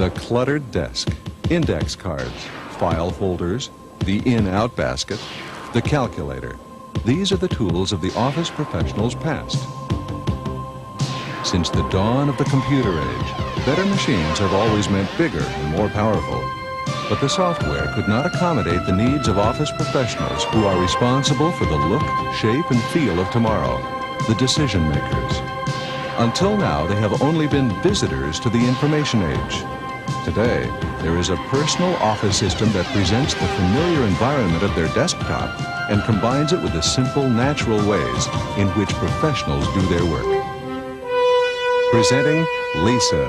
The cluttered desk, index cards, file folders, the in-out basket, the calculator. These are the tools of the office professionals past. Since the dawn of the computer age, better machines have always meant bigger and more powerful. But the software could not accommodate the needs of office professionals who are responsible for the look, shape, and feel of tomorrow, the decision makers. Until now, they have only been visitors to the information age. Today, there is a personal office system that presents the familiar environment of their desktop and combines it with the simple, natural ways in which professionals do their work. Presenting Lisa,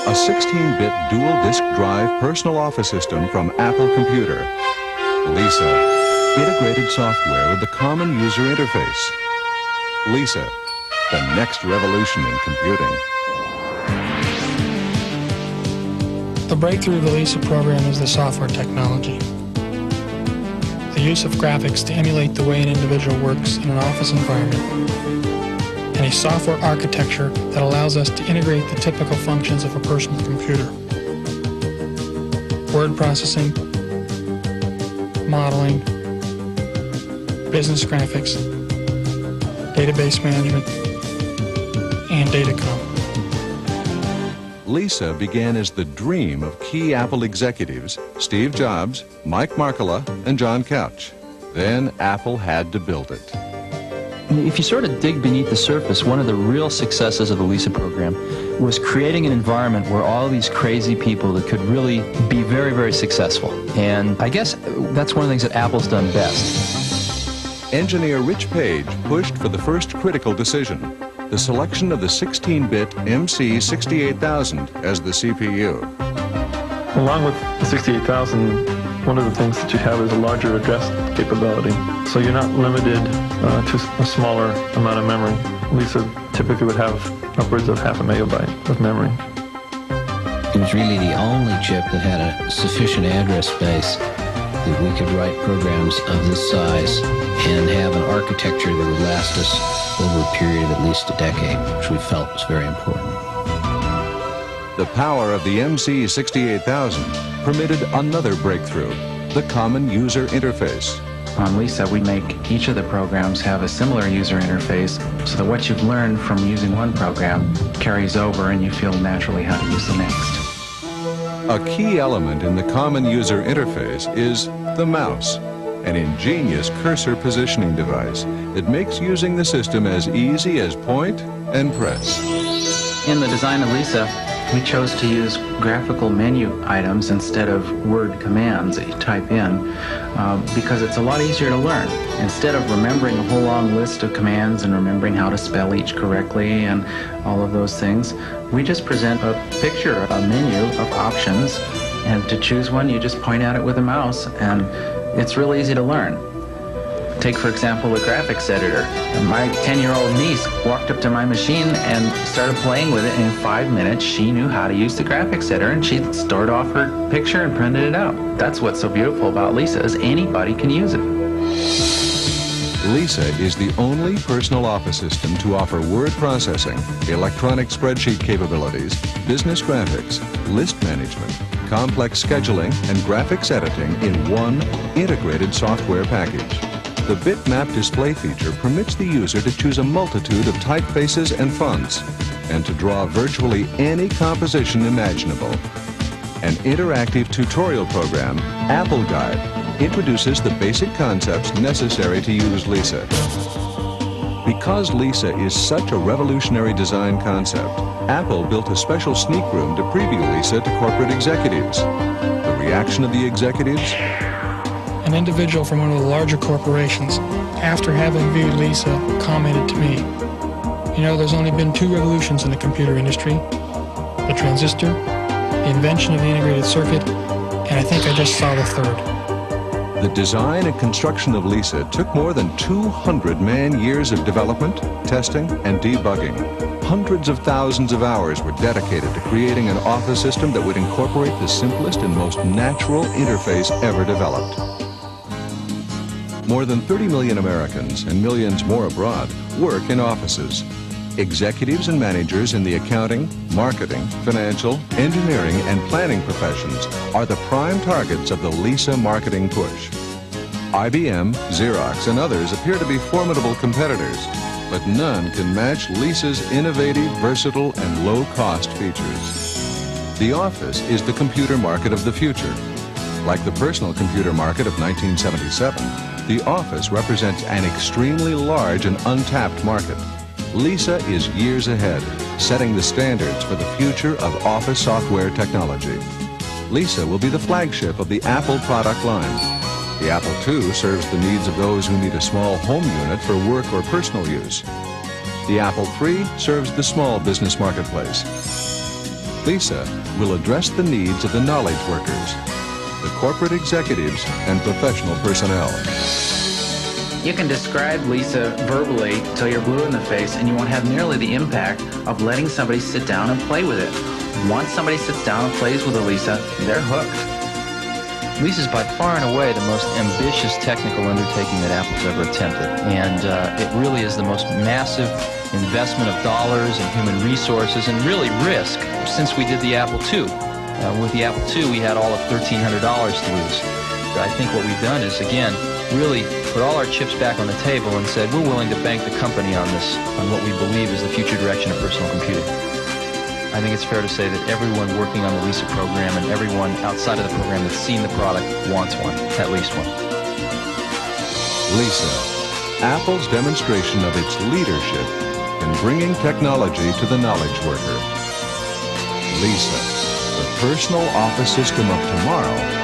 a 16-bit dual-disk drive personal office system from Apple Computer. Lisa, integrated software with the common user interface. Lisa, the next revolution in computing. The breakthrough of the Lisa program is the software technology. The use of graphics to emulate the way an individual works in an office environment, and a software architecture that allows us to integrate the typical functions of a personal computer. Word processing, modeling, business graphics, database management, and datacom. Lisa began as the dream of key Apple executives, Steve Jobs, Mike Markkula, and John Couch. Then Apple had to build it. If you sort of dig beneath the surface, one of the real successes of the Lisa program was creating an environment where all these crazy people that could really be very, very successful. And I guess that's one of the things that Apple's done best. Engineer Rich Page pushed for the first critical decision, the selection of the 16-bit MC68000 as the CPU. Along with the 68000, one of the things that you have is a larger address capability. So you're not limited to a smaller amount of memory. Lisa typically would have upwards of 0.5 megabyte of memory. It was really the only chip that had a sufficient address space that we could write programs of this size and have an architecture that would last us over a period of at least a decade, which we felt was very important. The power of the MC68000 permitted another breakthrough, the common user interface. On Lisa, we make each of the programs have a similar user interface so that what you've learned from using one program carries over and you feel naturally how to use the next. A key element in the common user interface is the mouse, an ingenious cursor positioning device that makes using the system as easy as point and press. In the design of Lisa, we chose to use graphical menu items instead of word commands that you type in because it's a lot easier to learn. Instead of remembering a whole long list of commands and remembering how to spell each correctly and all of those things, we just present a picture, a menu of options, and to choose one, you just point at it with a mouse, and it's real easy to learn. Take, for example, the graphics editor. My 10-year-old niece walked up to my machine and started playing with it, and in 5 minutes, she knew how to use the graphics editor, and she stored off her picture and printed it out. That's what's so beautiful about Lisa, is anybody can use it. Lisa is the only personal office system to offer word processing, electronic spreadsheet capabilities, business graphics, list management, complex scheduling, and graphics editing in one integrated software package. The bitmap display feature permits the user to choose a multitude of typefaces and fonts and to draw virtually any composition imaginable. An interactive tutorial program, Apple Guide, introduces the basic concepts necessary to use Lisa. Because Lisa is such a revolutionary design concept, Apple built a special sneak room to preview Lisa to corporate executives. The reaction of the executives? An individual from one of the larger corporations, after having viewed Lisa, commented to me, "You know, there's only been 2 revolutions in the computer industry, the transistor, the invention of the integrated circuit, and I think I just saw the 3rd. The design and construction of Lisa took more than 200 man-years of development, testing, and debugging. Hundreds of thousands of hours were dedicated to creating an office system that would incorporate the simplest and most natural interface ever developed. More than 30 million Americans and millions more abroad work in offices. Executives and managers in the accounting, marketing, financial, engineering, and planning professions are the prime targets of the Lisa marketing push. IBM, Xerox, and others appear to be formidable competitors, but none can match Lisa's innovative, versatile, and low-cost features. The Office is the computer market of the future. Like the personal computer market of 1977, the Office represents an extremely large and untapped market. Lisa is years ahead, setting the standards for the future of office software technology. Lisa will be the flagship of the Apple product line. The Apple II serves the needs of those who need a small home unit for work or personal use. The Apple III serves the small business marketplace. Lisa will address the needs of the knowledge workers, the corporate executives, and professional personnel. You can describe Lisa verbally till you're blue in the face, and you won't have nearly the impact of letting somebody sit down and play with it. Once somebody sits down and plays with a Lisa, they're hooked. Lisa is by far and away the most ambitious technical undertaking that Apple's ever attempted, and it really is the most massive investment of dollars and human resources and really risk since we did the Apple II. With the Apple II, we had all of $1,300 to lose. But I think what we've done is, again, really put all our chips back on the table and said we're willing to bank the company on this, on what we believe is the future direction of personal computing. I think it's fair to say that everyone working on the Lisa program and everyone outside of the program that's seen the product wants one, at least one. Lisa, Apple's demonstration of its leadership in bringing technology to the knowledge worker. Lisa, the personal office system of tomorrow